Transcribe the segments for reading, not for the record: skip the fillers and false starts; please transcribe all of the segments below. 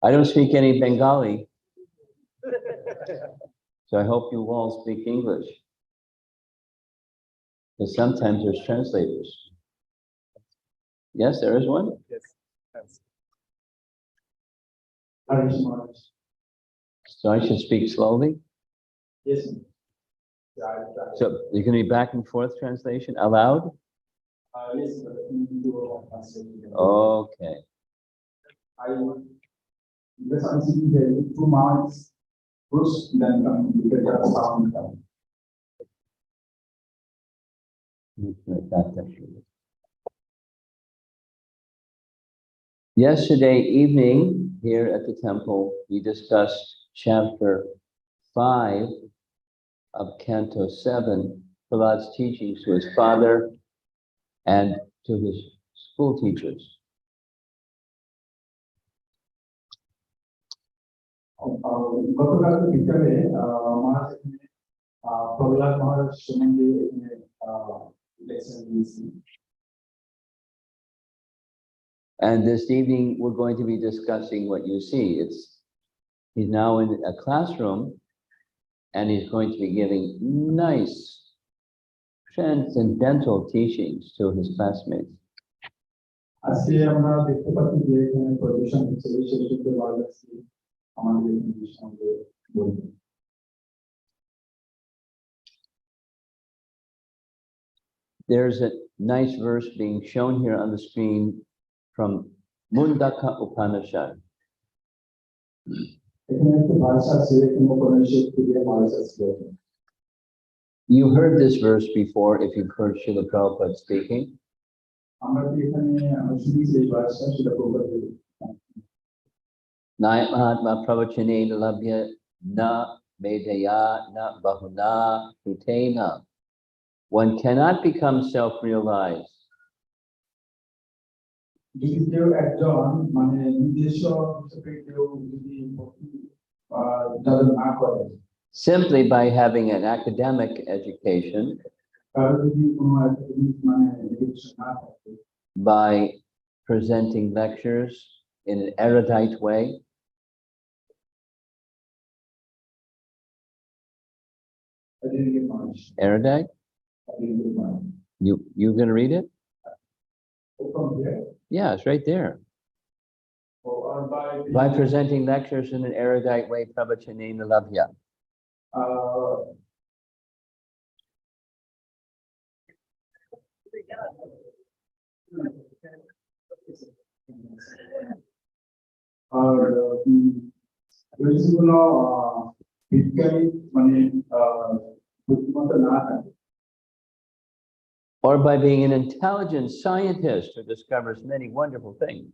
I don't speak any Bengali, so I hope you all speak English. Because sometimes there's translators. Yes, there is one? Yes. Yes. So I should speak slowly? Yes. So you're going to be back and forth translation aloud? Yes. Okay. Because I'm sitting there with 2 marks, push, then you can just sound. Yesterday evening, here at the temple, we discussed chapter 5 of Canto 7, Prahlad's teachings to his father and to his school teachers. গতকাল বিকালে মহারাজ প্রহ্লাদ মহারাজ সম্বন্ধে lecture দিয়েছি। And this evening, we're going to be discussing what you see. He's now in a classroom, and he's going to be giving nice, transcendental teachings to his classmates. আজকে আমরা দেখতে পাচ্ছি যে এখানে প্রদর্শন হচ্ছে সেই ক্ষেত্রে মহারাজ আমাদের সঙ্গে বলবেন। There's a nice verse being shown here on the screen from Mundaka Upanishad. You heard this verse before if you've heard Srila Prabhupada speaking. Mahatma Pravachane Labhya na medaya na bahuna hutena. One cannot become self-realized simply by having an academic education, by presenting lectures in an erudite way, erudite? You gonna read it? Yeah, it's right there. By presenting lectures in an erudite way, Pravachanena Labhya. Or by being an intelligent scientist who discovers many wonderful things.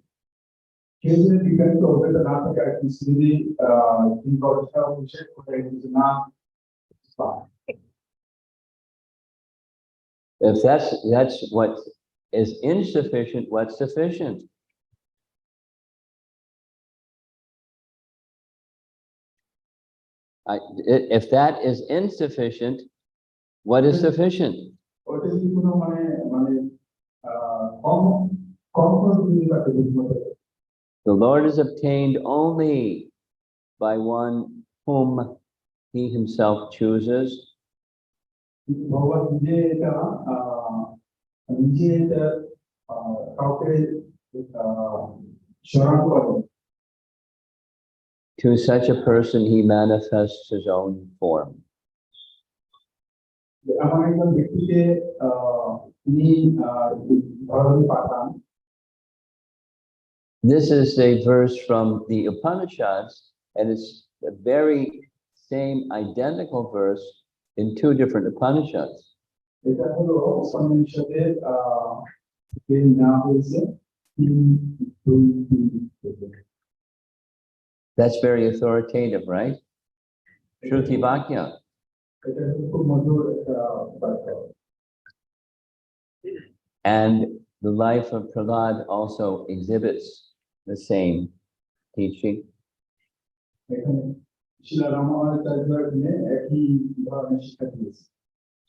If that's what is insufficient, what's sufficient? If that is insufficient, what is sufficient? The Lord is obtained only by one whom he himself chooses. To such a person, he manifests his own form. This is a verse from the Upanishads, and it's the very same identical verse in 2 different Upanishads. That's very authoritative, right? Shruti Vakya. And the life of Prahlad also exhibits the same teaching.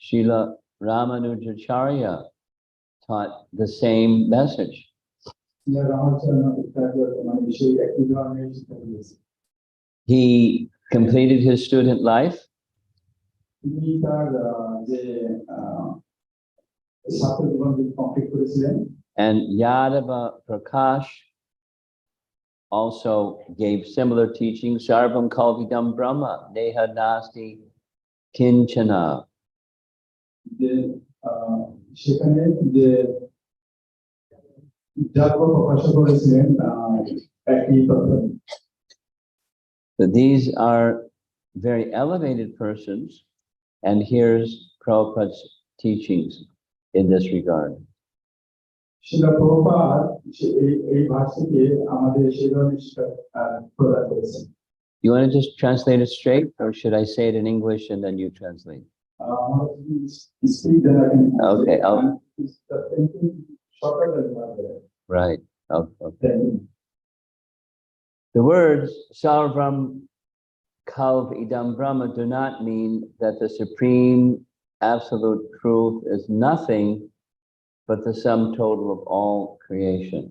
Srila Ramanujacharya taught the same message. Srila Ramcharan মানে সেই একই ধরনের শিক্ষা দিয়েছে। He completed his student life তিনি তার যে ছাত্র জীবন কমপ্লিট করেছিলেন। and Yadava Prakash also gave similar teachings. Sarvam Kalvidam Brahma, Neha Nasti Kinchana. যে সেখানে যে যাদব প্রকাশ করেছিলেন একই কথা। So these are very elevated persons, and here's Prabhupada's teachings in this regard. শিলা প্রভুপাদ এই ভাষাকে আমাদের সেই ধরনের শিক্ষা প্রদান করেছেন। You want to just translate it straight, or should I say it in English and then you translate? Okay, right. Okay. The words Sarvam Kalv Idam Brahma do not mean that the supreme absolute truth is nothing but the sum total of all creation.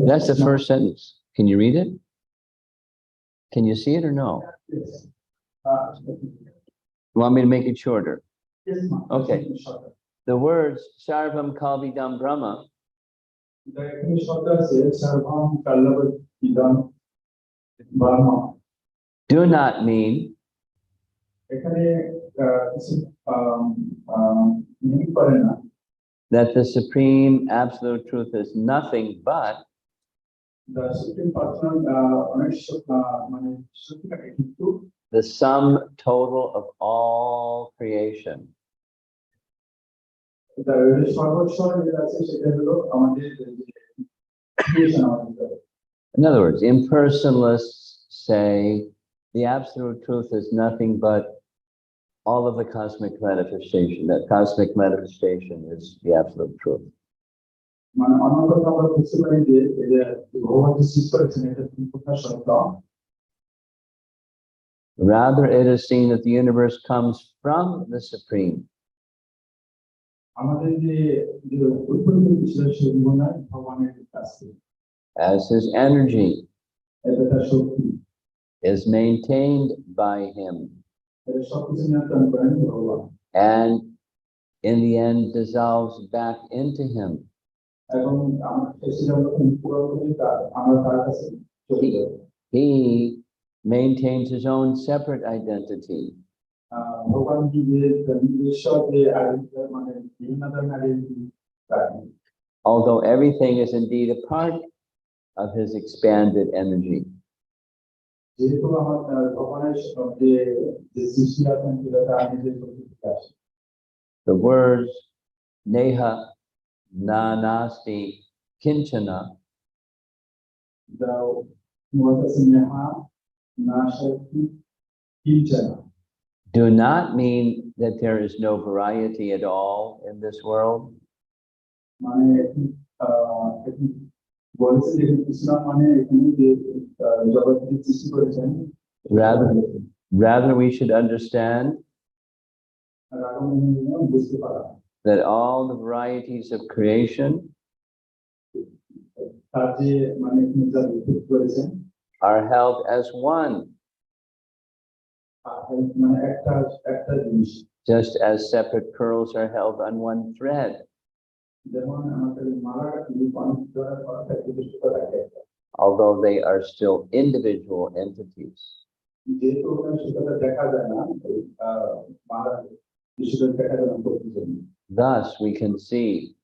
That's the first sentence. Can you read it? Can you see it or no? Yes. You want me to make it shorter? Yes, Okay. The words Sarvam Kalvidam Brahma do not mean that the supreme absolute truth is nothing but the sum total of all creation. In other words, impersonalists say the absolute truth is nothing but all of the cosmic manifestation. That cosmic manifestation is the absolute truth. Rather, it is seen that the universe comes from the Supreme. As his energy is maintained by him and in the end dissolves back into him. He maintains his own separate identity. Although everything is indeed a part of his expanded energy. The words Neha Nanasti Kinchana do not mean that there is no variety at all in this world. Rather we should understand that all the varieties of creation are held as one, just as separate pearls are held on one thread. Although they are still individual entities. Thus, we can see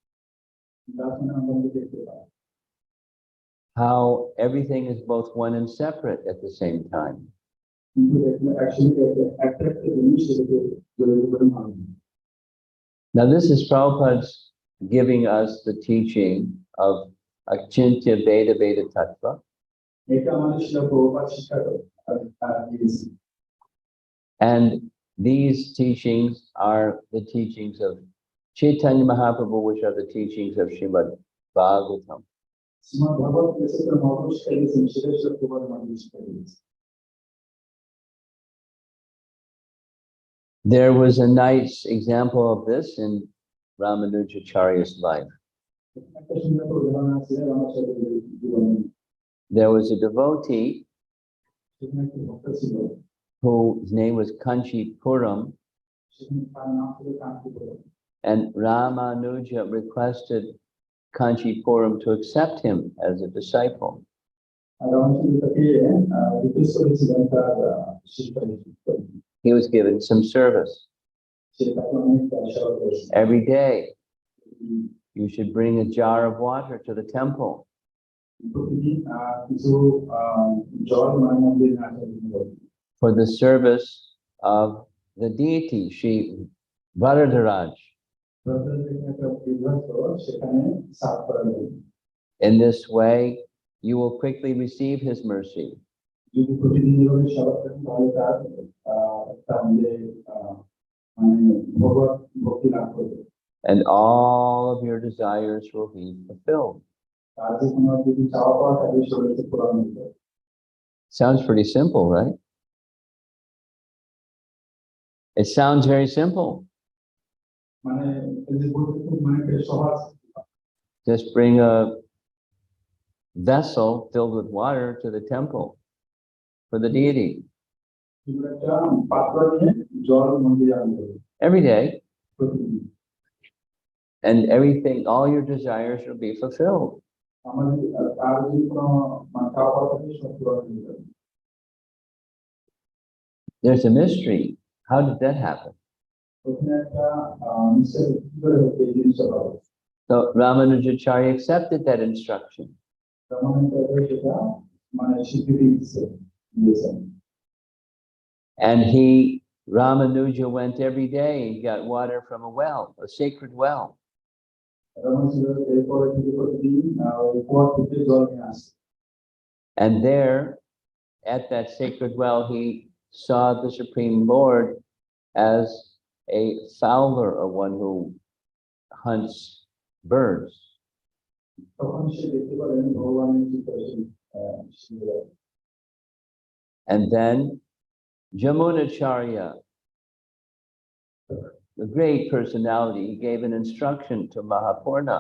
how everything is both one and separate at the same time. Now, this is Prabhupada's giving us the teaching of Achintya Veda Veda Tattva. And these teachings are the teachings of Chaitanya Mahaprabhu, which are the teachings of Srimad Bhagavatam. There was a nice example of this in Ramanujacharya's life. একটা সুন্দর উদাহরণ আছে রামাচার্যের জীবনে। There was a devotee সেখানে একটি ভক্ত ছিল, whose name was Kanchi Puram, সেখানে তার নাম ছিল Kantipur. and Ramanuja requested Kanchi Puram to accept him as a disciple. আর রামাচার্য তাকে রিকোয়েস্ট করেছিলেন তার শিষ্য হিসেবে। He was given some service. সে তাকে অনেক সেবা করেছে। Every day, you should bring a jar of water to the temple প্রতিদিন কিছু জল মায়ের মন্দিরে আসা for the service of the deity, Shri Varadaraj. সেখানে সাফ করা যাবে। In this way, you will quickly receive his mercy. যদি প্রতিদিন এভাবে সেবা করেন তাহলে তার মধ্যে মানে ভগবত ভক্তি লাভ করবে। And all of your desires will be fulfilled. তার যে কোনো যদি চাওয়া পাওয়া থাকে সেগুলো পূরণ হবে। Sounds pretty simple, right? It sounds very simple. মানে এই যে বলতে খুব মানে সহজ। Just bring a vessel filled with water to the temple for the deity. একটা পাত্র নিয়ে জল মন্দিরে আনতে হবে Every day, প্রতিদিন। and everything, all your desires will be fulfilled. আমাদের তার যদি কোনো মানে চাওয়া পাওয়া থাকে সব পূরণ হয়ে যাবে। There's a mystery. How did that happen? ওখানে একটা নিশ্চয় কি করে হচ্ছে এই জিনিসটা পাবো। So Ramanujacharya accepted that instruction. সেটা মানে স্বীকৃতি দিয়েছেন। And Ramanuja went every day and got water from a well, a sacred well. And there, at that sacred well, he saw the Supreme Lord as a fowler, or one who hunts birds. And then Jamunacharya, a great personality, he gave an instruction to Mahapurna.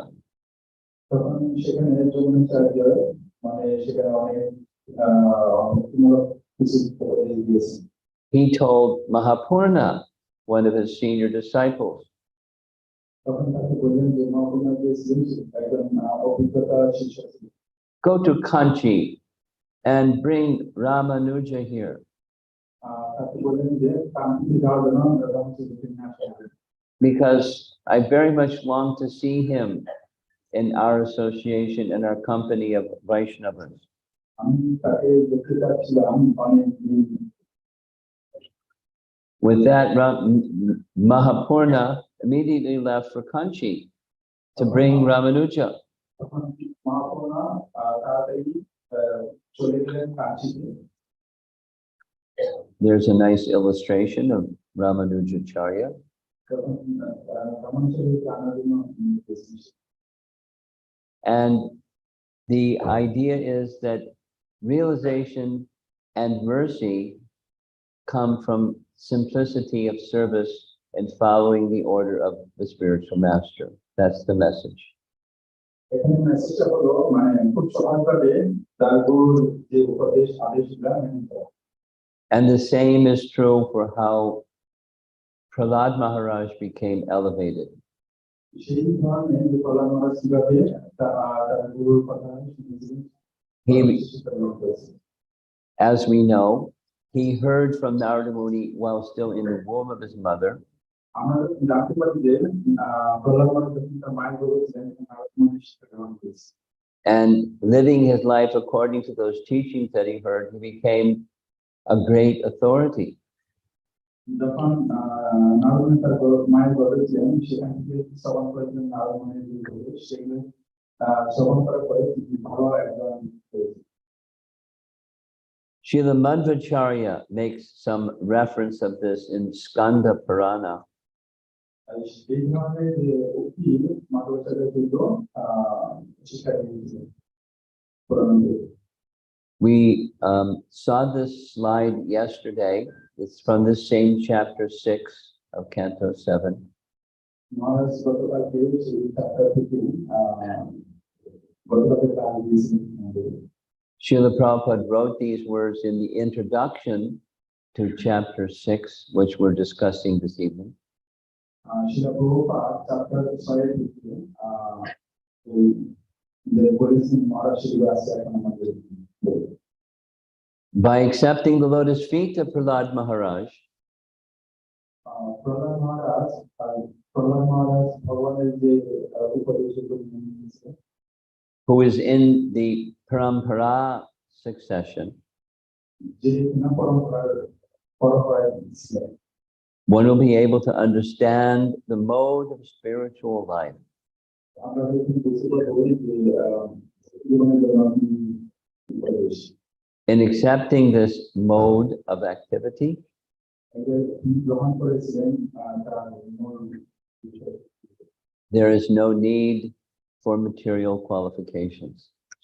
He told Mahapurna, one of his senior disciples, go to Kanchi and bring Ramanuja here. Because I very much long to see him in our association and our company of Vaishnavas. With that, Mahapurna immediately left for Kanchi to bring Ramanuja. There's a nice illustration of Ramanujacharya. And the idea is that realization and mercy come from simplicity of service and following the order of the spiritual master. That's the message. And the same is true for how Prahalad Maharaja became elevated. As we know, he heard from Narada Muni while still in the womb of his mother. And living his life according to those teachings that he heard, he became a great authority. Srila Madhvacharya makes some reference of this in Skanda Purana. We saw this slide yesterday. It's from the same chapter 6 of Canto 7. মহারাজ গতকালকে সেই chapter থেকে গতকালকে class দিয়েছেন আমাদের। Srila Prabhupada wrote these words in the introduction to chapter 6, which we're discussing this evening. Shila Prabhupada chapter 6 থেকে এই যে বলেছেন মহারাজ সেগুলো আছে এখন আমাদের। By accepting the lotus feet of Prahalad Maharaj, Prahlad মহারাজ ভগবানের যে উপদেশগুলো নিয়েছে, who is in the Parampara succession, যে কিনা পরম্পরায় ছিলেন, one will be able to understand the mode of spiritual life. আমরা কিন্তু বুঝতে পারবো যে জীবনের জন্য উপদেশ। In accepting this mode of activity, গ্রহণ করেছিলেন তার মূল বিষয়। there is no need for material qualifications.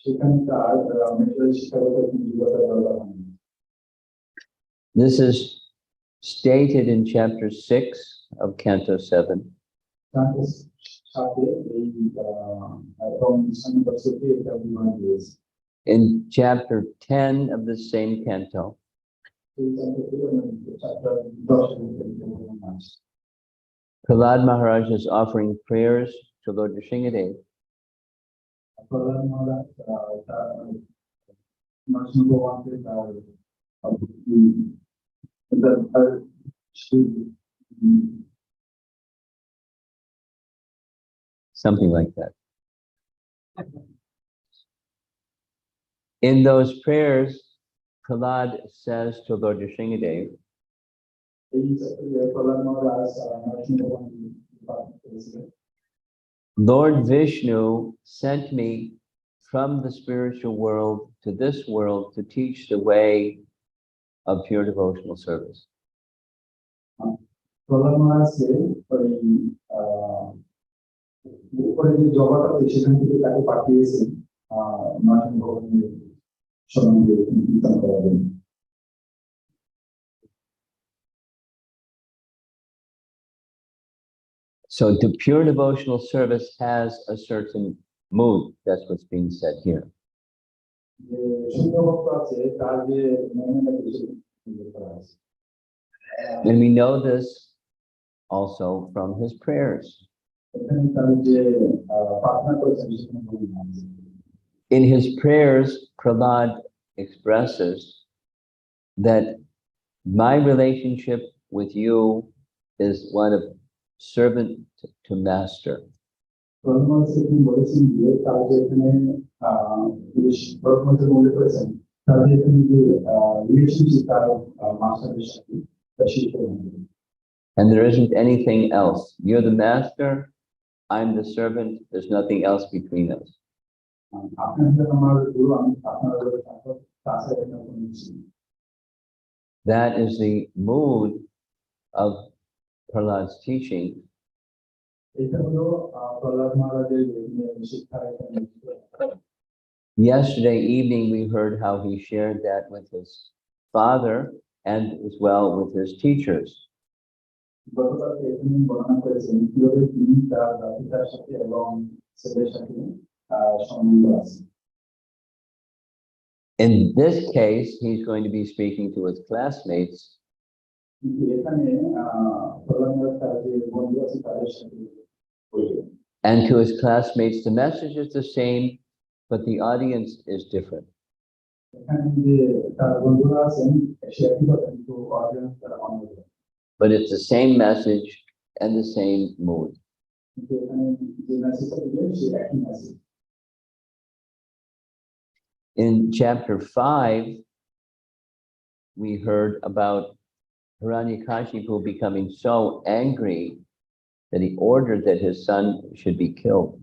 সেখানে তার মেটেরিয়াল শিক্ষাগত যোগ্যতা দরকার হয় না। This is stated in chapter 6 of Canto 7. তার সাথে এই এবং সংবাদকে এটা বিমান দিয়েছে। In chapter 10 of the same canto, এই চ্যাপ্টার 10 আছে। Prahalad Maharaj is offering prayers to Lord Nrsimhadev. Prahlad মহারাজ তার নরসিংহ ভগবানকে তার Something like that. In those prayers, Prahalad says to Lord Nrsimhadev, এই প্রহ্লাদ মহারাজ নরসিংহ ভগবানকে করেছিলেন, Lord Vishnu sent me from the spiritual world to this world to teach the way of pure devotional service. Prahlad মহারাজকে ওই উপরে যে জগৎ আছে সেখান থেকে তাকে পাঠিয়েছেন নরসিংহ ভগবানের সম্বন্ধে চিন্তন করার জন্য। So the pure devotional service has a certain mood. That's what's being said here. যে শুদ্ধ ভক্ত আছে তার যে মনের করা আছে। And we know this also from his prayers. এখানে তার যে প্রার্থনা করেছেন সেখানে বলা আছে। In his prayers, Prahalad expresses that my relationship with you is one of servant to master. Prahlad মহারাজ তিনি বলেছেন যে তার যে এখানে প্রহ্লাদ মহারাজ উল্লেখ করেছেন তার যে এখানে যে রিলেশনশিপ তার মাস্টারের সাথে তা সেই সম্বন্ধে। And there isn't anything else. You're the master, I'm the servant, there's nothing else between us. That is the mood of Prahalad's teaching. Yesterday evening, we heard how he shared that with his father and as well with his teachers. In this case, he's going to be speaking to his classmates. And to his classmates, the message is the same, but the audience is different. But it's the same message and the same mood. In chapter 5, we heard about Hiranyakashipu becoming so angry that he ordered that his son should be killed.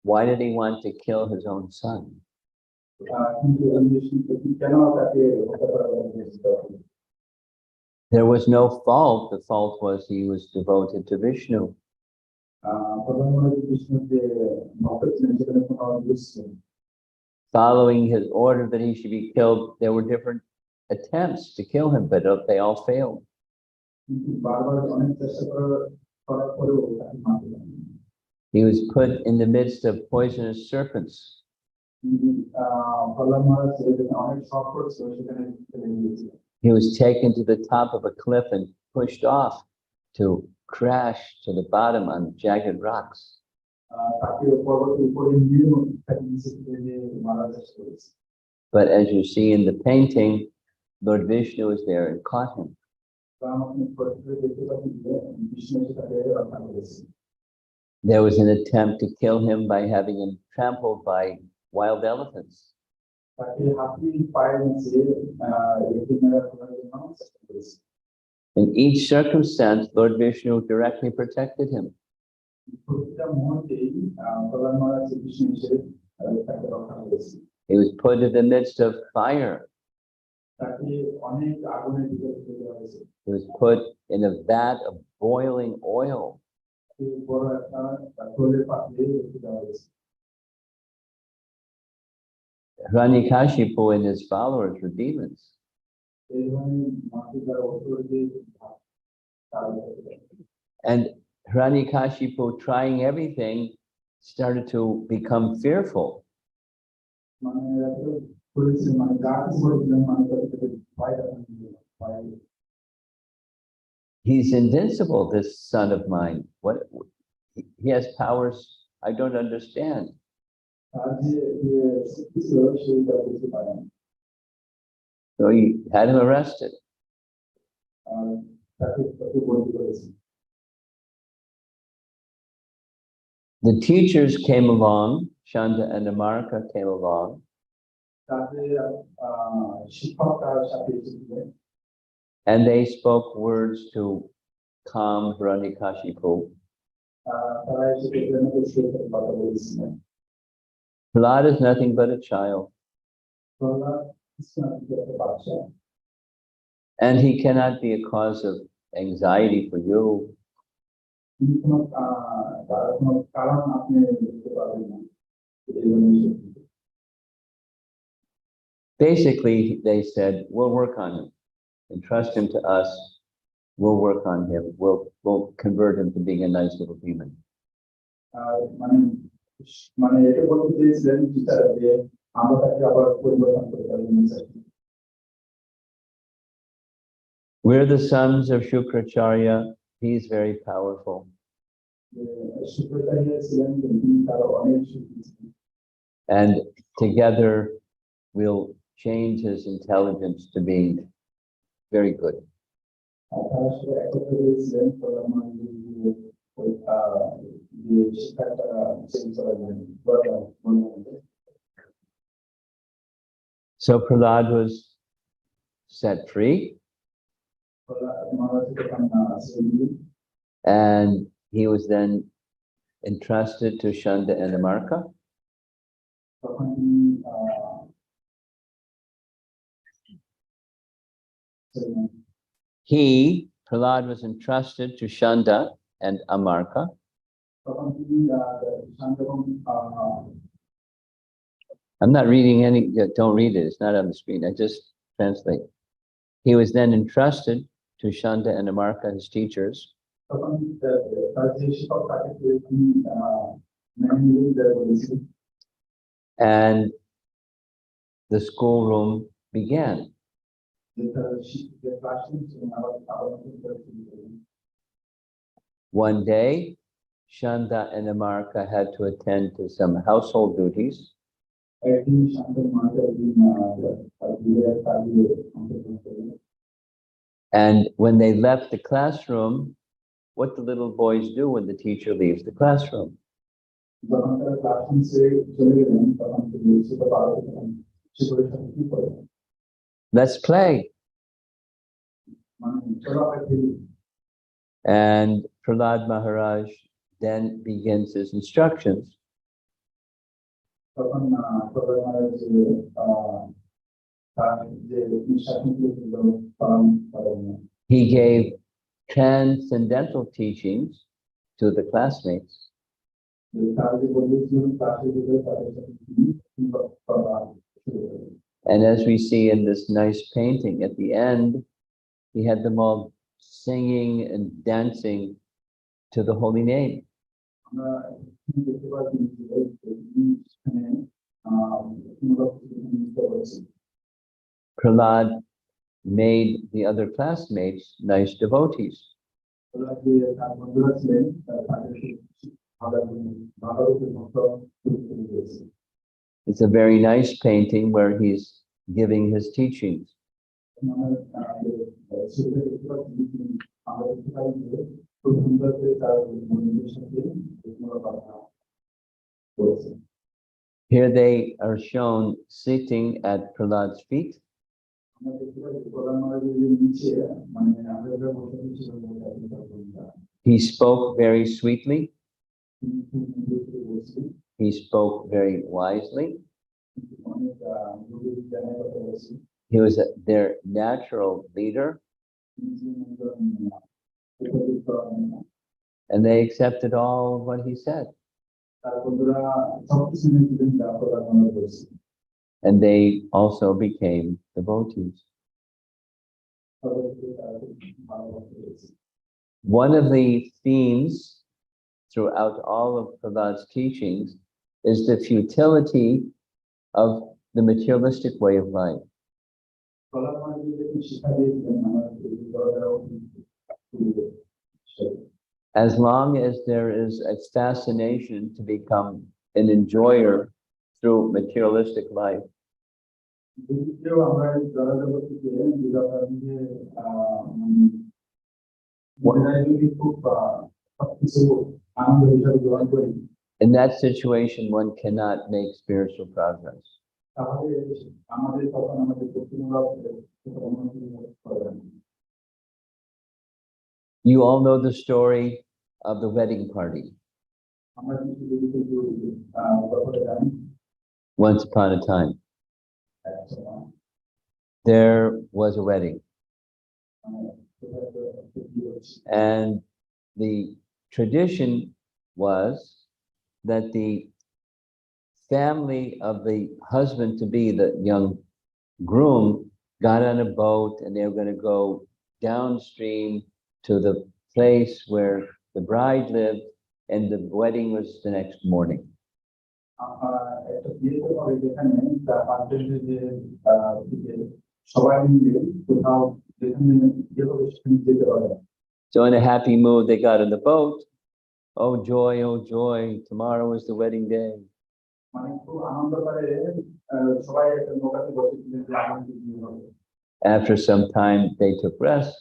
Why did he want to kill his own son? There was no fault. The fault was he was devoted to Vishnu. প্রধানমন্ত্রী কৃষ্ণ যে ভক্ত ছিলেন সেখানে কোনো দোষ ছিল না। Following his order that he should be killed, there were different attempts to kill him, but they all failed. কিন্তু বারবার অনেক চেষ্টা করার পরেও তাকে মারতে পারেনি। He was put in the midst of poisonous serpents. তিনি প্রহ্লাদ মহারাজ যেখানে অনেক সফর ছিল সেখানে ফেলে দিয়েছিলেন। He was taken to the top of a cliff and pushed off to crash to the bottom on jagged rocks. তাকে পর্বতের উপরে নিয়ে তাকে নিচে ফেলে দিয়ে মারা চেষ্টা করেছে। But as you see in the painting, Lord Vishnu was there and caught him. আপনি প্রত্যেকে দেখতে পাচ্ছেন যে বিষ্ণু এসে তাকে রক্ষা করেছে। There was an attempt to kill him by having him trampled by wild elephants. তাকে হাতি পায়ে নিচে রেখে মেরে ফেলার জন্য চেষ্টা করেছে। In each circumstance, Lord Vishnu directly protected him. প্রতিটা মুহূর্তেই প্রহ্লাদ মহারাজ বিষ্ণু এসে তাকে রক্ষা করেছে। He was put in the midst of fire. তাকে অনেক আগুনের ভিতরে ফেলে দেওয়া হয়েছে। He was put in a vat of boiling oil. বড় একটা থলের পাত্রে রেখে দেওয়া হয়েছে। Hiranyakashipu and his followers were demons. এই ধরনের মাটি দ্বারা অসুর যে And Hiranyakashipu, trying everything, started to become fearful. মানে করেছে মানে গাছ করেছিলেন মানে তাদের ভয় ভয় He's invincible, this son of mine. What he has powers I don't understand. তার যে শক্তি ছিল সেইটা বুঝতে পারেন। So he had him arrested. তাকে বন্দী করেছে। The teachers came along, Shanda and Amarka came along, তাদের শিক্ষক তার সাথে এসেছিলেন। and they spoke words to calm Hiranyakashipu. তারা এসে প্রহ্লাদের সাথে কথা বলেছিলেন। Prahalad is nothing but a child, Prahlad একটা বাচ্চা। and he cannot be a cause of anxiety for you. তিনি কোনো কারণ আপনি দেখতে পাবেন না। Basically, they said, we'll work on him. Entrust him to us. We'll work on him. We'll convert him to being a nice little demon. মানে মানে এটা বলতে চেয়েছিলেন যে আমরা তাকে আবার পরিবর্তন করতে পারি। We're the sons of Shukracharya. He's very powerful. And together we'll change his intelligence to being very good. So Prahalad was set free, and he was then entrusted to Shanda and Amarka. He, Prahalad, was entrusted to Shanda and Amarka. I'm not reading any, don't read it, it's not on the screen, I just translate. He was then entrusted to Shanda and Amarka, his teachers. And the schoolroom began. One day, Shanda and Amarka had to attend to some household duties. And when they left the classroom, what do little boys do when the teacher leaves the classroom? Let's play. And Prahalad Maharaj then begins his instructions. He gave transcendental teachings to the classmates. And as we see in this nice painting, at the end, he had them all singing and dancing to the holy name. Prahalad made the other classmates nice devotees. It's a very nice painting where he's giving his teachings. Here they are shown sitting at Prahlad's feet. He spoke very sweetly. He spoke very wisely. He was their natural leader. And they accepted all of what he said. And they also became devotees. One of the themes throughout all of Prahlad's teachings is the futility of the materialistic way of life. As long as there is a fascination to become an enjoyer through materialistic life, in that situation, one cannot make spiritual progress. You all know the story of the wedding party. Once upon a time, there was a wedding. And the tradition was that the family of the husband-to-be, the young groom, got on a boat and they were going to go downstream to the place where the bride lived, and the wedding was the next morning. So in a happy mood, they got on the boat. Oh joy, tomorrow is the wedding day. After some time, they took rest.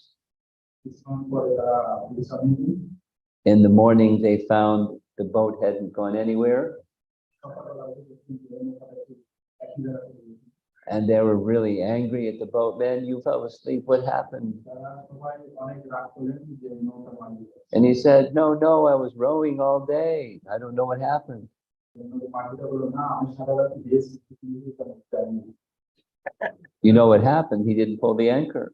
In the morning, they found the boat hadn't gone anywhere. And they were really angry at the boat. Man, you fell asleep. What happened? And he said, no, I was rowing all day. I don't know what happened. You know what happened? He didn't pull the anchor.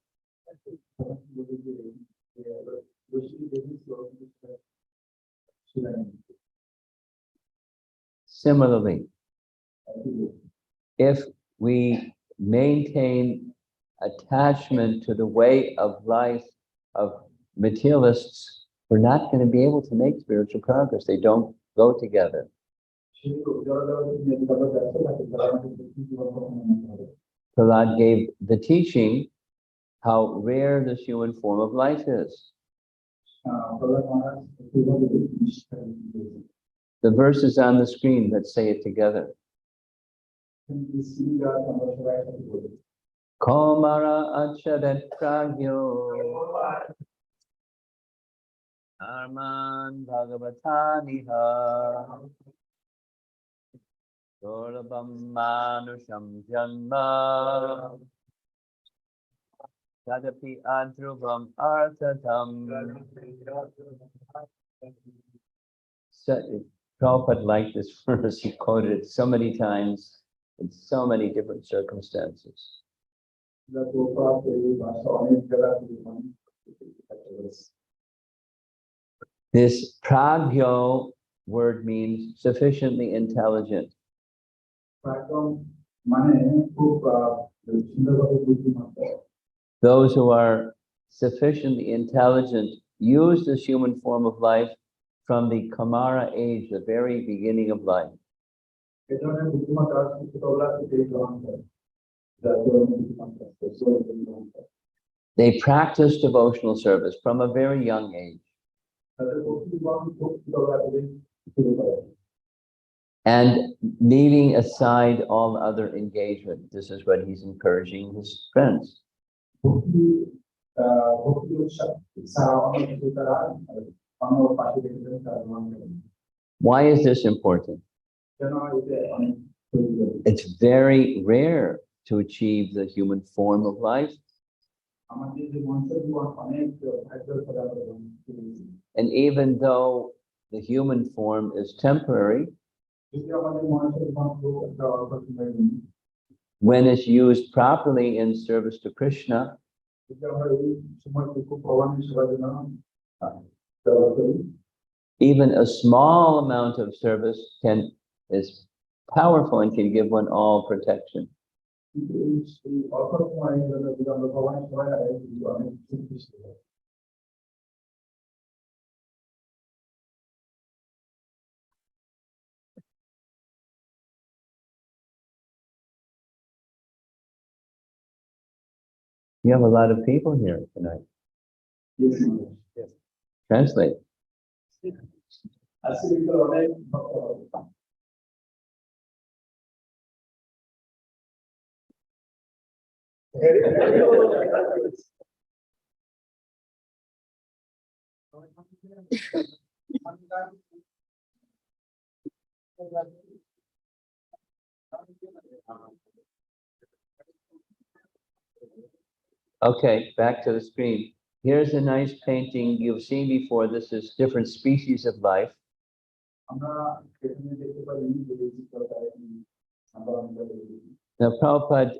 Similarly, if we maintain attachment to the way of life of materialists, we're not going to be able to make spiritual progress. They don't go together. Prahalad gave the teaching how rare this human form of life is. The verse is on the screen. Let's say it together. Komara achadat pragyo Arman Bhagavataniha Dorabam Manusham Janma Tadapi Adruvam Arthatam. So, Prabhupada liked this verse. He quoted it so many times in so many different circumstances. This pragyo word means sufficiently intelligent. Pragyo mane khub sundarbhabe buddhimatta. Those who are sufficiently intelligent use this human form of life from the Kamara age, the very beginning of life. They practice devotional service from a very young age. And leaving aside all other engagement. This is what he's encouraging his friends. Why is this important? It's very rare to achieve the human form of life. And even though the human form is temporary, when it's used properly in service to Krishna, even a small amount of service is powerful and can give one all protection. You have a lot of people here tonight. Yes. Translate. Okay, back to the screen. Here's a nice painting you've seen before. This is different species of life. Now, Prabhupada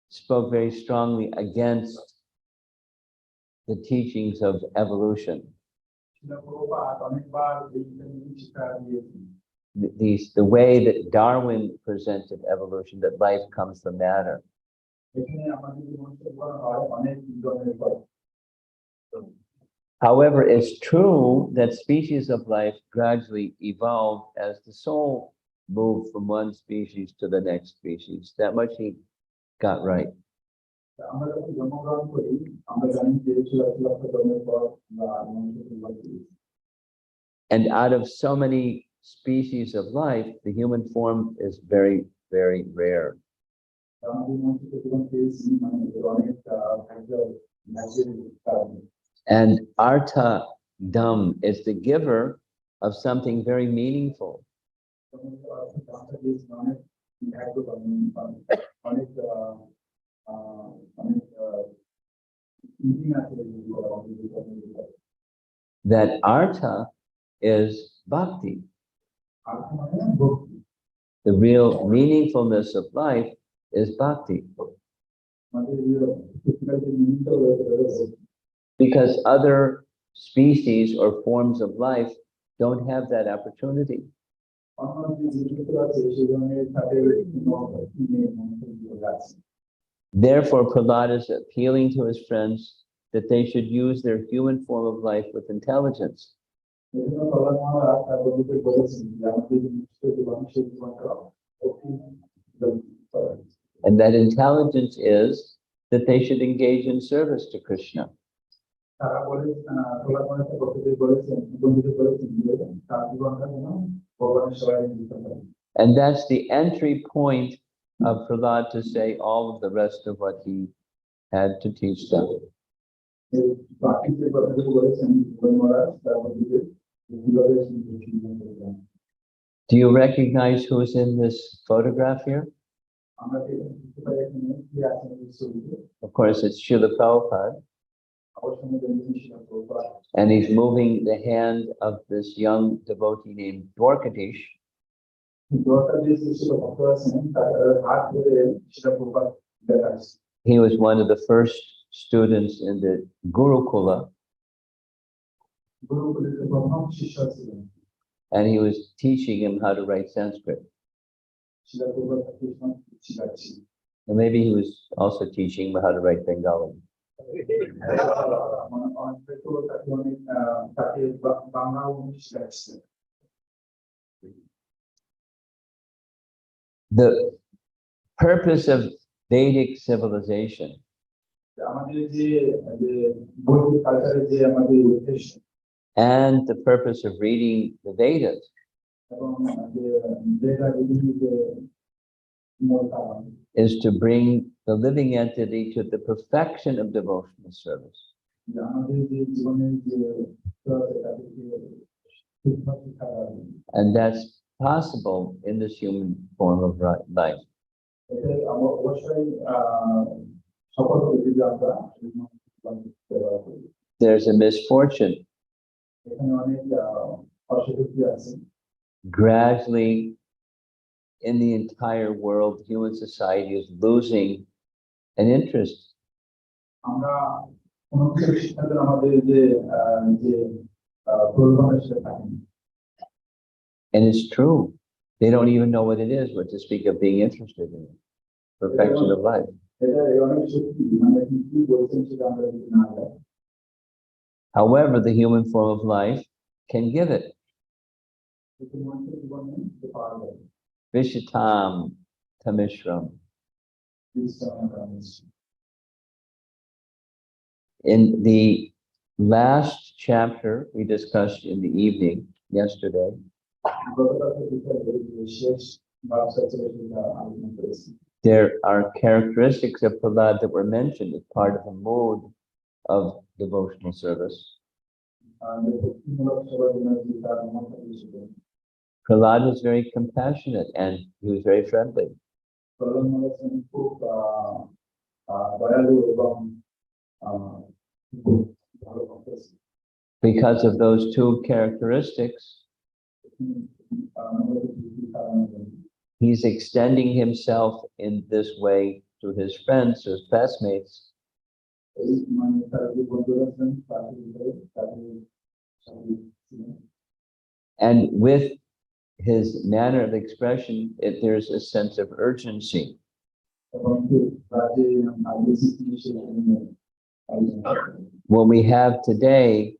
spoke very strongly against the teachings of evolution. The way that Darwin presented evolution, that life comes from matter. However, it's true that species of life gradually evolve as the soul moved from one species to the next species. That much he got right. And out of so many species of life, the human form is very, very rare. And Artha Dham is the giver of something very meaningful. That Artha is bhakti. The real meaningfulness of life is bhakti. Because other species or forms of life don't have that opportunity. Therefore, Prahalad is appealing to his friends that they should use their human form of life with intelligence. And that intelligence is that they should engage in service to Krishna. And that's the entry point of Prahalad to say all of the rest of what he had to teach them. Do you recognize who's in this photograph here? Of course, it's Srila Prabhupada. And he's moving the hand of this young devotee named Dwarkadish. He was one of the first students in the Gurukula. গুরুকুলের যে প্রথম শিষ্য ছিলেন and he was teaching him how to write Sanskrit. Shila Prabhupada Krishna শিখাচ্ছি And maybe he was also teaching him how to write Bengali. অনেক তাকে অনেক তাকে বাংলাও শিখাচ্ছে The purpose of Vedic civilization আমাদের যে বৌদ্ধিক কালচারের যে আমাদের উদ্দেশ্য and the purpose of reading the Vedas এবং যে যেটা বিভিন্ন যে মূল কারণ is to bring the living entity to the perfection of devotional service. যে আমাদের যে জীবনের যে তাদেরকে ঠিকঠাক শিক্ষা দেওয়া And that's possible in this human form of life. এটা অবশ্যই সফল হতে যদি আমরা There's a misfortune. এখানে অনেক অসুবিধা আছে Gradually, in the entire world, human society is losing an interest. আমরা কোনো কিছু শিক্ষাতে আমাদের যে যে প্রলোভন সেটা থাকে And it's true. They don't even know what it is, what to speak of being interested in it. Perfection of life. এটা অনেক সত্যি মানে কি বলছেন সেটা আমরা যদি না জানি However, the human form of life can give it. কিন্তু মানুষের জীবনে যে পাওয়া যায় Vishitam Tamishram. In the last chapter we discussed in the evening yesterday, there are characteristics of Prahalad that were mentioned as part of the mode of devotional service. Prahalad was very compassionate and he was very friendly. Because of those two characteristics, he's extending himself in this way to his friends, his classmates. And with his manner of expression, there's a sense of urgency. What we have today,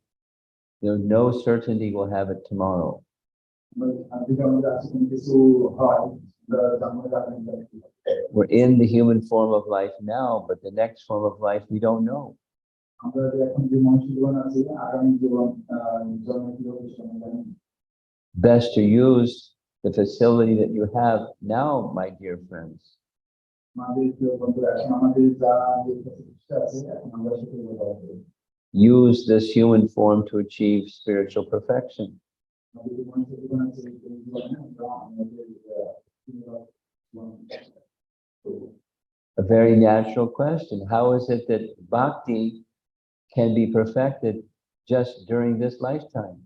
there's no certainty we'll have it tomorrow. We're in the human form of life now, but the next form of life we don't know. Best to use the facility that you have now, my dear friends. Use this human form to achieve spiritual perfection. A very natural question. How is it that bhakti can be perfected just during this lifetime?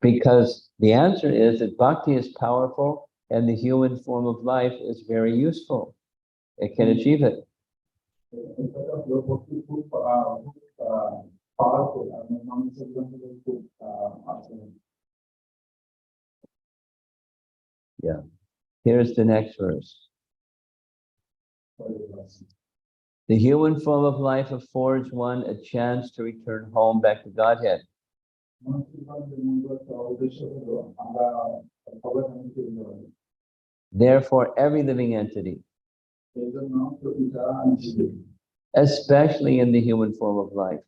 Because the answer is that bhakti is powerful and the human form of life is very useful. It can achieve it. Yeah. Here's the next verse. The human form of life affords one a chance to return home back to Godhead. Therefore, every living entity, especially in the human form of life,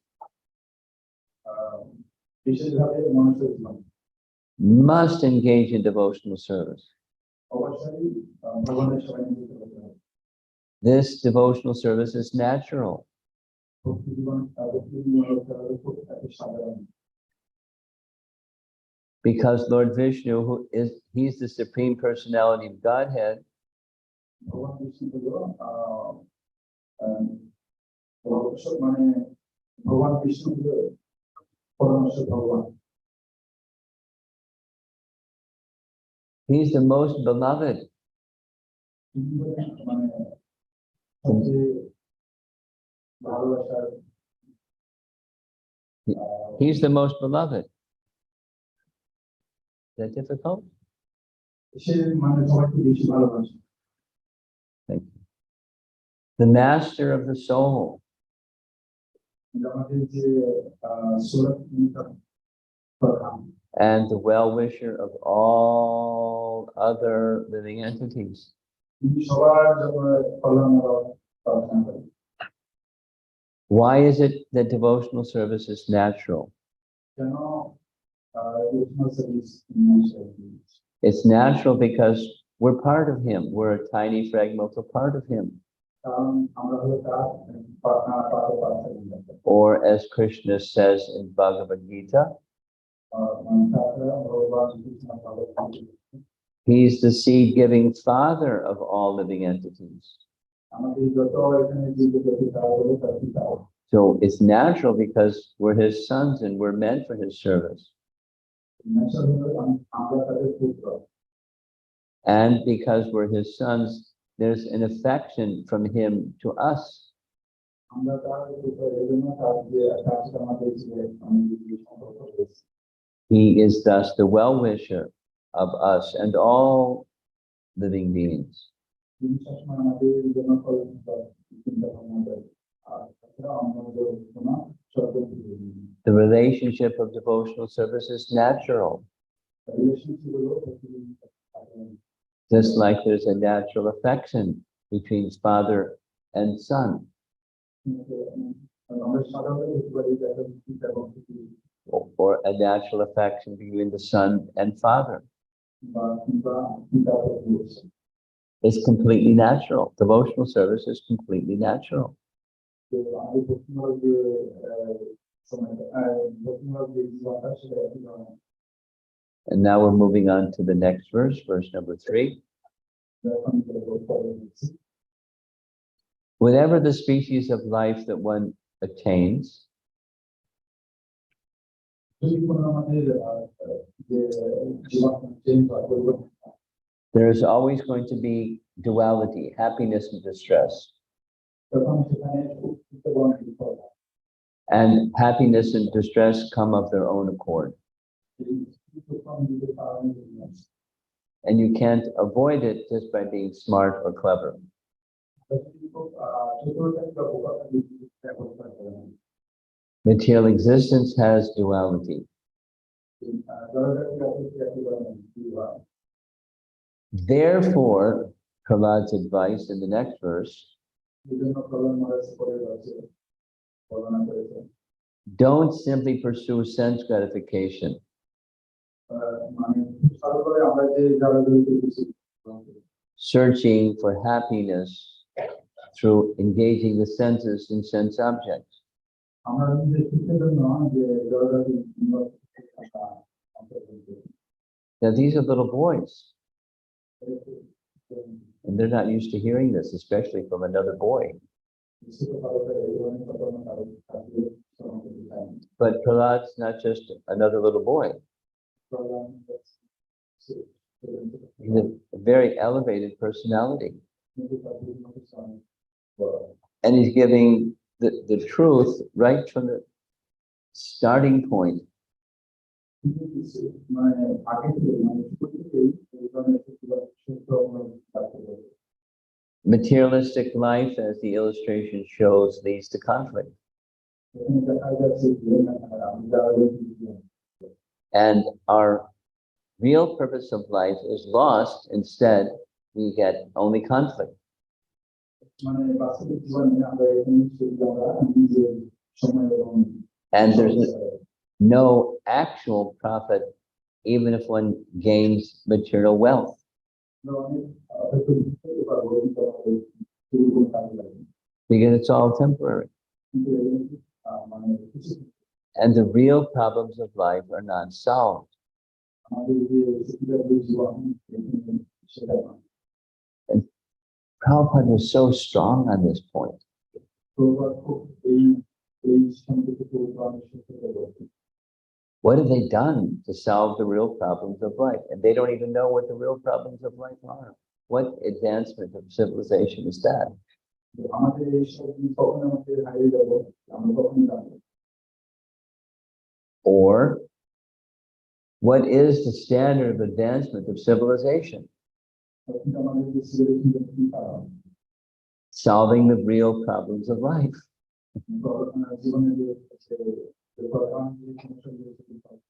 must engage in devotional service. This devotional service is natural. Because Lord Vishnu, he's the Supreme Personality of Godhead, he's the most beloved. ভালোবাসার He's the most beloved. Is that difficult? সে মানে সবাইকে বেশি ভালোবাসে। Thank you. The master of the soul. আমাদের যে solar প্রধান And the well-wisher of all other living entities. তিনি সবার জন্য কল্যাণ প্রার্থনা করেন। Why is it that devotional service is natural? কেন devotional service It's natural because we're part of him. We're a tiny fragmental part of him. কারণ আমরা হলো তার পার্থক্য। Or as Krishna says in Bhagavad Gita, he's the seed-giving father of all living entities. So it's natural because we're his sons and we're meant for his service. And because we're his sons, there's an affection from him to us. He is thus the well-wisher of us and all living beings. The relationship of devotional service is natural. Just like there's a natural affection between father and son. Or a natural affection between the son and father. It's completely natural. Devotional service is completely natural. And now we're moving on to the next verse, verse number 3. Whatever the species of life that one attains, there is always going to be duality, happiness and distress. And happiness and distress come of their own accord. And you can't avoid it just by being smart or clever. Material existence has duality. Therefore, Prahalad's advice in the next verse, don't simply pursue sense gratification. Searching for happiness through engaging the senses in sense objects. Now these are little boys. And they're not used to hearing this, especially from another boy. But Prahalad's not just another little boy. He's a very elevated personality. And he's giving the truth right from the starting point. Materialistic life, as the illustration shows, leads to conflict. And our real purpose of life is lost. Instead, we get only conflict. And there's no actual profit, even if one gains material wealth. Because it's all temporary. And the real problems of life are not solved. And Prabhupada was so strong on this point. What have they done to solve the real problems of life? And they don't even know what the real problems of life are. What advancement of civilization is that? আমাদের এইসব জিনিস কখনো আমাদের হারিয়ে যাবো, আমরা কখনো জানবো। Or what is the standard of advancement of civilization? কিন্তু আমাদের যে সিভিলাইজেশন কি কারণ, Solving the real problems of life. জীবনে যে প্রধান যে সমস্যাগুলো থাকে,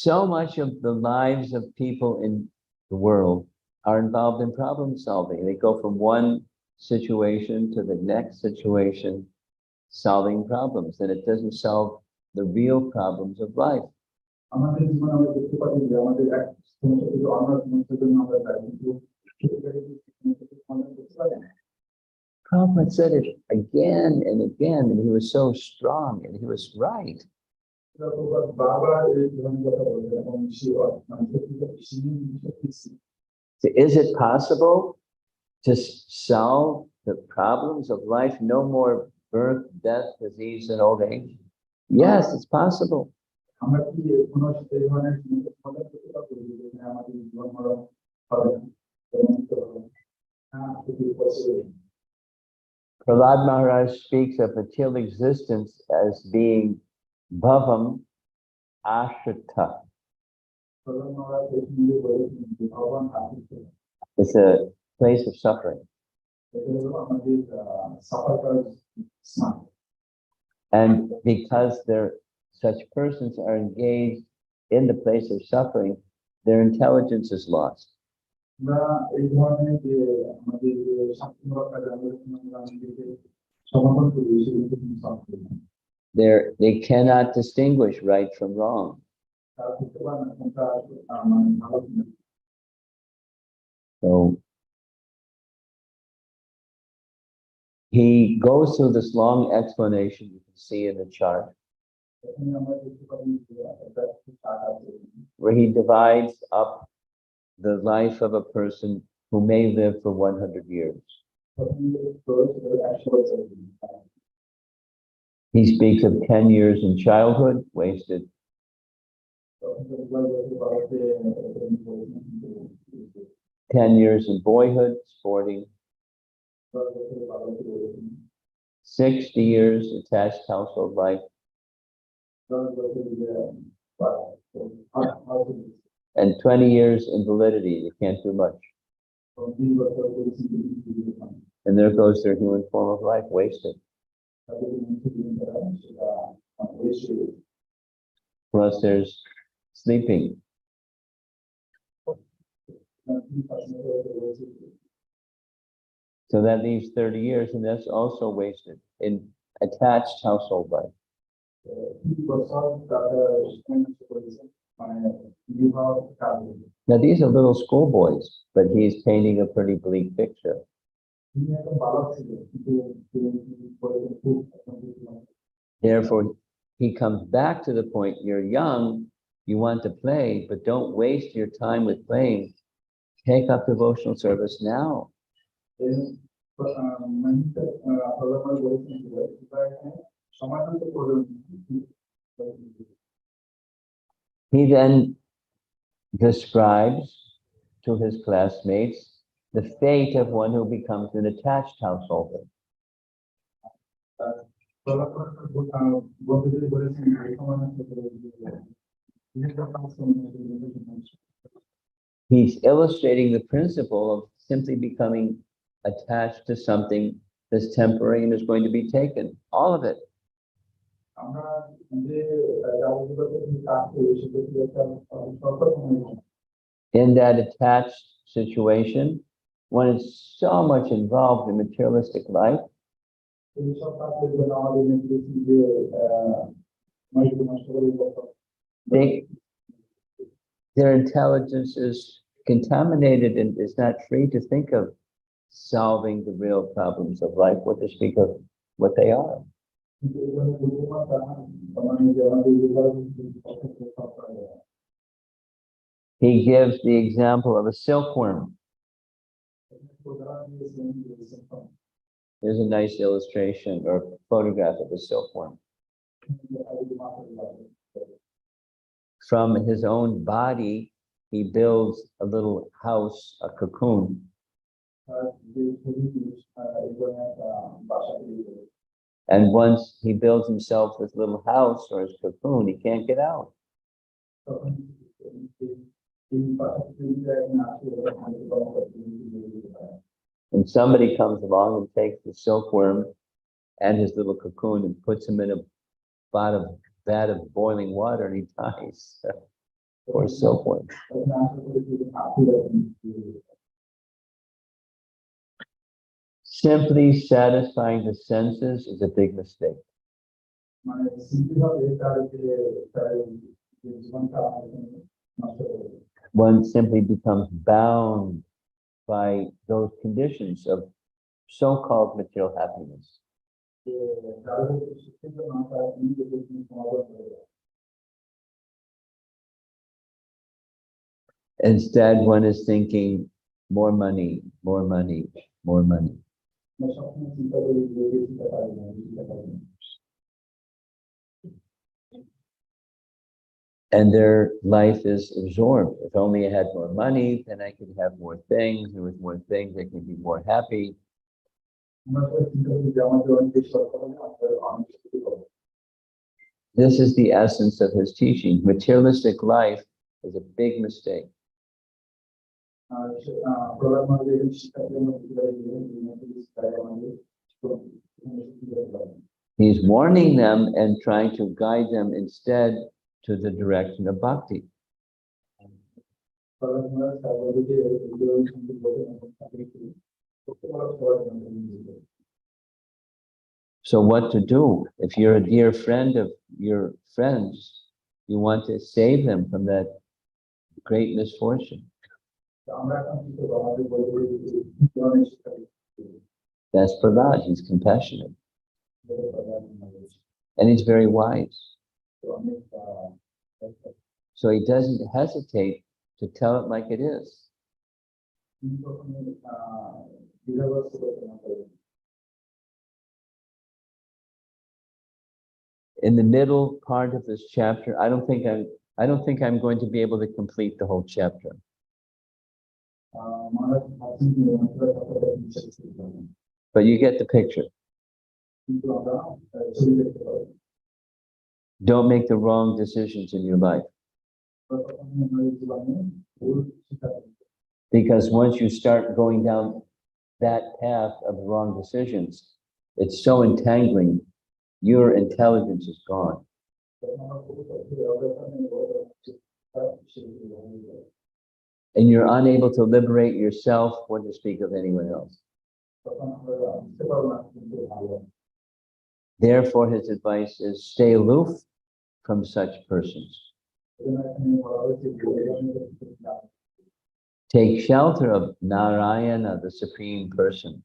So much of the lives of people in the world are involved in problem solving. They go from one situation to the next situation, solving problems, and it doesn't solve the real problems of life. আমাদের জীবনে আমরা দেখতে পাচ্ছি যে আমাদের এক সমস্যা থেকে অন্য সমস্যার জন্য আমরা যাই, কিন্তু সমাধান করতে পারি না। Prabhupada said it again and again, and he was so strong, and he was right. বারবার এই ধরনের কথা বলতে এবং So is it possible to solve the problems of life? No more birth, death, disease, and old age? Yes, it's possible. আমরা কি কোনো এই ধরনের সমাধান করতে পারবো যে আমাদের জীবন মরণ হবে না, Prahalad Maharaja speaks of material existence as being bhavam ashrita. It's a place of suffering. And because such persons are engaged in the place of suffering, their intelligence is lost. They cannot distinguish right from wrong. So he goes through this long explanation you can see in the chart, where he divides up the life of a person who may live for 100 years. He speaks of 10 years in childhood, wasted. 10 years in boyhood, sporting. 60 years attached household life. And 20 years in validity, you can't do much. And there goes their human form of life, wasted. Plus there's sleeping. So that leaves 30 years, and that's also wasted in attached household life. Now these are little schoolboys, but he's painting a pretty bleak picture. Therefore, he comes back to the point, you're young, you want to play, but don't waste your time with playing. Take up devotional service now. He then describes to his classmates the fate of one who becomes an attached householder. He's illustrating the principle of simply becoming attached to something that's temporary and is going to be taken, all of it. In that attached situation, one is so much involved in materialistic life, their intelligence is contaminated and is not free to think of solving the real problems of life, what to speak of what they are. He gives the example of a silkworm. Here's a nice illustration or photograph of a silkworm. From his own body, he builds a little house, a cocoon. And once he builds himself his little house or his cocoon, he can't get out. And somebody comes along and takes the silkworm and his little cocoon and puts him in a vat of boiling water, and he dies. Or silkworm. Simply satisfying the senses is a big mistake. One simply becomes bound by those conditions of so-called material happiness. Instead, one is thinking more money, more money, more money. And their life is absorbed. If only I had more money, then I could have more things. And with more things, I can be more happy. This is the essence of his teaching. Materialistic life is a big mistake. He's warning them and trying to guide them instead to the direction of bhakti. So what to do? If you're a dear friend of your friends, you want to save them from that great misfortune. That's Prahalad. He's compassionate. And he's very wise. So he doesn't hesitate to tell it like it is. In the middle part of this chapter, I don't think I'm going to be able to complete the whole chapter. But you get the picture. Don't make the wrong decisions in your life. Because once you start going down that path of wrong decisions, it's so entangling, your intelligence is gone. And you're unable to liberate yourself, what to speak of anyone else. Therefore, his advice is stay aloof from such persons. Take shelter of Narayana, the Supreme Person.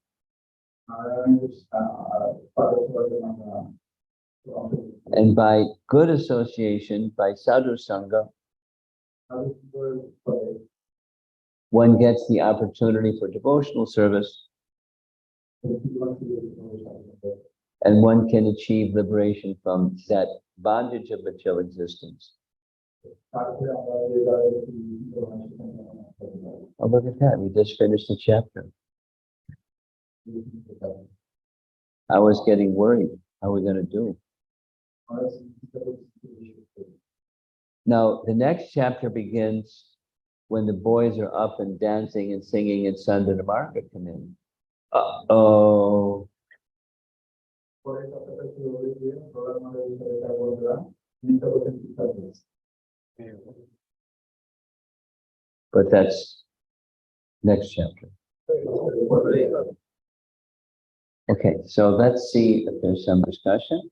And by good association, by sadhu sangha, one gets the opportunity for devotional service, and one can achieve liberation from that bondage of material existence. Oh, look at that. We just finished the chapter. I was getting worried. How are we going to do? Now, the next chapter begins when the boys are up and dancing and singing and Sunday market come in. Uh-oh. But that's next chapter. Okay, so let's see if there's some discussion.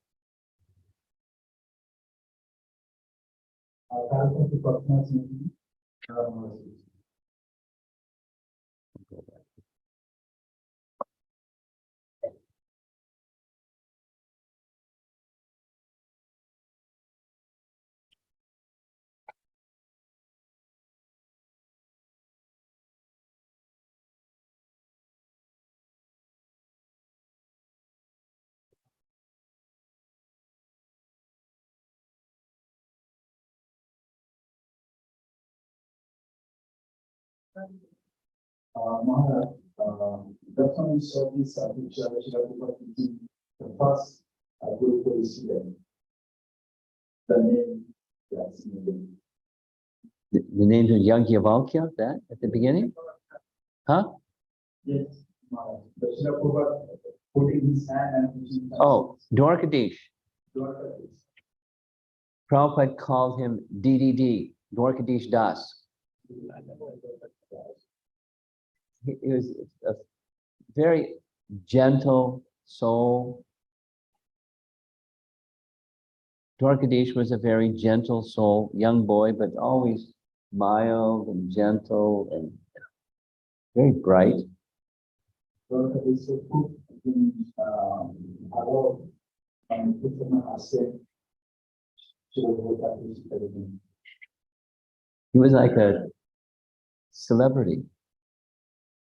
That's when we saw this picture, the first group was here. The name, yes, The names of Yajnavalkya, that at the beginning? Huh? yes, the Srila Prabhupada putting his hand and pushing. Oh, Dwarkadish. Dwarkadish. Prabhupada called him DDD, Dwarkadish Das. He was a very gentle soul. Dwarkadish was a very gentle soul, young boy, but always mild and gentle and very bright. Dwarkadish put in Arab and put him on a set. He was like a celebrity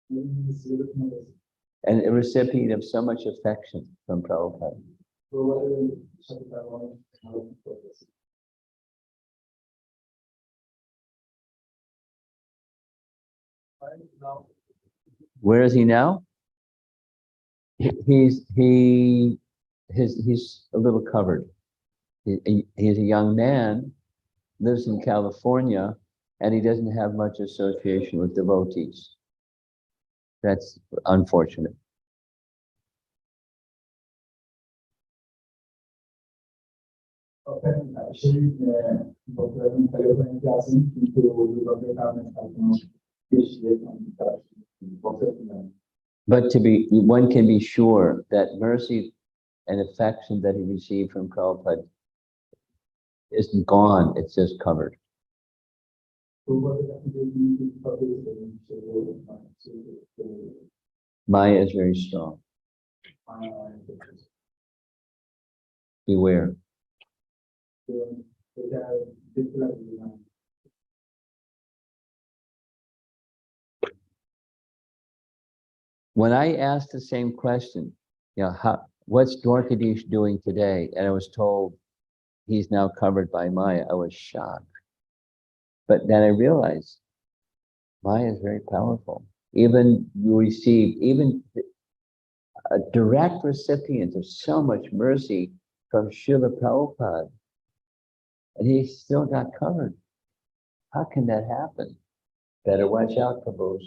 and a recipient of so much affection from Prabhupada. Where is he now? He's a little covered. He's a young man, lives in California, and he doesn't have much association with devotees. That's unfortunate. But one can be sure that mercy and affection that he received from Prabhupada isn't gone, it's just covered. Maya is very strong. Beware. When I asked the same question, what's Dwarkadish doing today? And I was told he's now covered by Maya, I was shocked. But then I realized Maya is very powerful. Even a direct recipient of so much mercy from Srila Prabhupada, and he still got covered. How can that happen? Better watch out, Prabhus.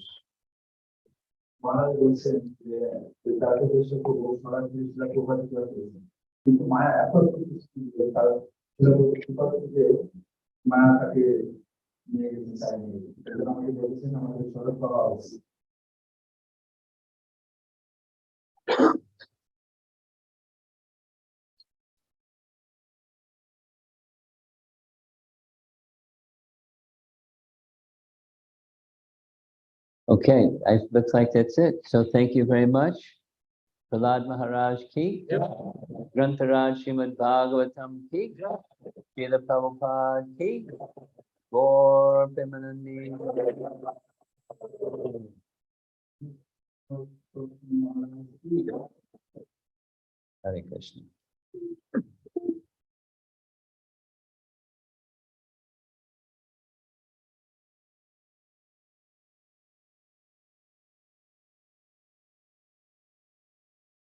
Okay, looks like that's it. So thank you very much. Prahalad Maharaj ki, Grantaraj Srimad Bhagavatam ki, Srila Prabhupada ki, Gaur Premanandi. Hare Krishna.